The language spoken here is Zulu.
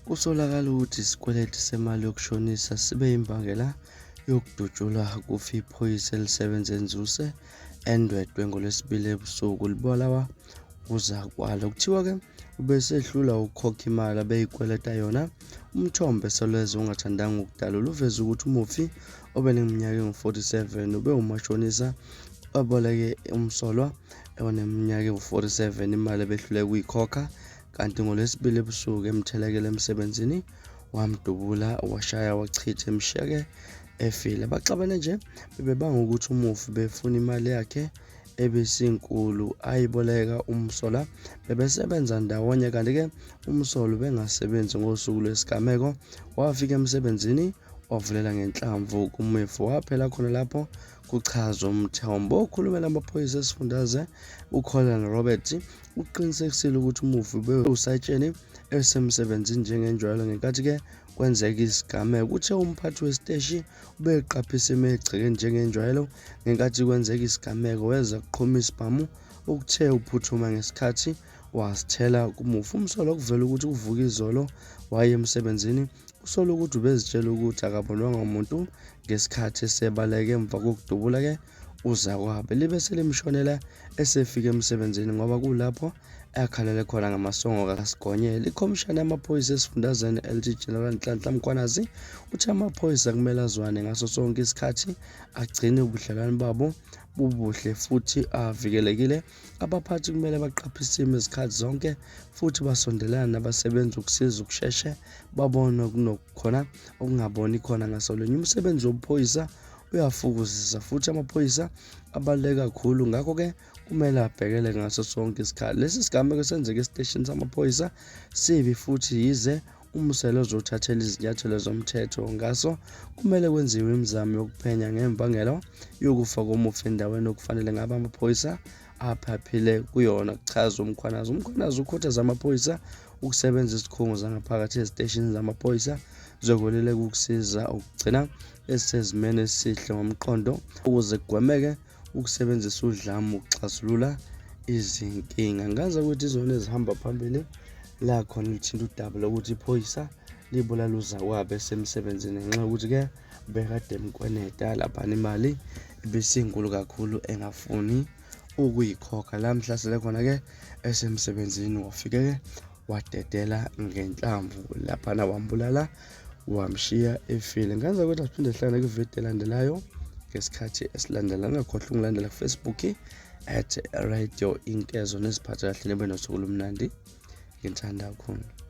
Kusolakala ukuthi isikweletu semali yokushonisa sibe imbangela yokudutshulwa kufa iphoyisa elisebenza enzuse endwedwe ngoLwesibili ebusuku libulawa uzakwalo. Kuthiwa-ke ubesehlula ukukhokha imali abeyikweleta yona. Umthombo esolweza ungathandanga ukudalula uveza ukuthi umufi obeneminyaka engu-47 ube umashonisa oboleke umsolwa oneminyaka engu-47 imali ebehluleke ukuyikhokha, kanti ngoLwesibili ebusuku emthelekele emsebenzini wamdubula washaya wachitha emshiyeke efile. Baxabane nje bebebanga ukuthi umufi befuna imali yakhe ebesinkulu ayiboleka umsolwa. Bebesebenza ndawonye, kanti-ke umsolwa bengasebenzi ngosuku lwesigameko. Wafika emsebenzini wavulela ngenhlamvu kumufi, waphela khona lapho kuchazwa umthombo. Okhulumela amaphoyisa esifundaze uColonel Robert uqinisekisile ukuthi umufi usayitsheni esemsebenzini njengenjwayelo ngenkathi-ke kwenzeka isigameko. Uthe umphathi wesiteshi ubeqaphisa emegceke njengenjwayelo ngenkathi kwenzeka isigameko weza kuqhuma isibhamu ukuthe uphuthuma ngesikhathi wasithela kumufi. Umsolwa kuvela ukuthi kuvuka izolo waye emsebenzini. Kusolwa ukuthi ubezitshela ukuthi akabonwanga umuntu ngesikhathi esebaleke emva kokudubula-ke uzakwabo. Libe selimshonela esefika emsebenzini ngoba kulapho akhalele khona ngamasongo kaSigonyela. Ikhomishana yamaphoyisa esifundazweni LT General Nhlanhla Mkhwanazi uthi amaphoyisa kumele azwane ngaso sonke isikhathi, agcine ubudlelwano babo bubuhle futhi avikelekile. Abaphathi kumele baqaphisime izikhathi zonke futhi basondelane nabasebenzi ukusiza ukusheshe babone kunokukhona okungaboni khona ngasolunye. Umsebenzi wobuphoyisa uyafukuzisa futhi amaphoyisa abaluleke kakhulu, ngakho-ke kumele abhekele ngaso sonke isikhathi. Lesi sigameko senzeka esiteshini samaphoyisa sibi futhi yize umsele ozothathela izinyathelo zomthetho ngaso kumele kwenziwe imizamo yokuphenya ngembangelo yokufa komufi endaweni okufanele ngabe amaphoyisa aphaphile kuyona. Kuchazwa umkhwanazi ukhuthaza amaphoyisa ukusebenza izikhungo zangaphakathi eziteshini zamaphoyisa zokweluleka ukusiza ukugcina esisezimeni esihle ngomqondo ukuze kugwemeke ukusebenzisa udlame ukuxazulula izinkinga. Ngazi ukuthi izona ezihamba phambili la khona lithinta udaba lokuthi iphoyisa libulala uzakwabo esemsebenzini ngenxa yokuthi-ke bekade emkweneta laphana imali ibisinkulu kakhulu engafuni ukuyikhokha. La mhlasele khona-ke esemsebenzini wafike-ke wadedela ngenhlamvu laphana wambulala wamshiya efile. Ngazi ukuthi asiphinde sihlangane kwividiyo elandelayo ngesikhathi esilandela. Ngingakhohlwa ungilandela kuFacebook @Radio Inkezo. Neziphathe kahle nibe nosuku olumnandi. Ngithanda kakhulu.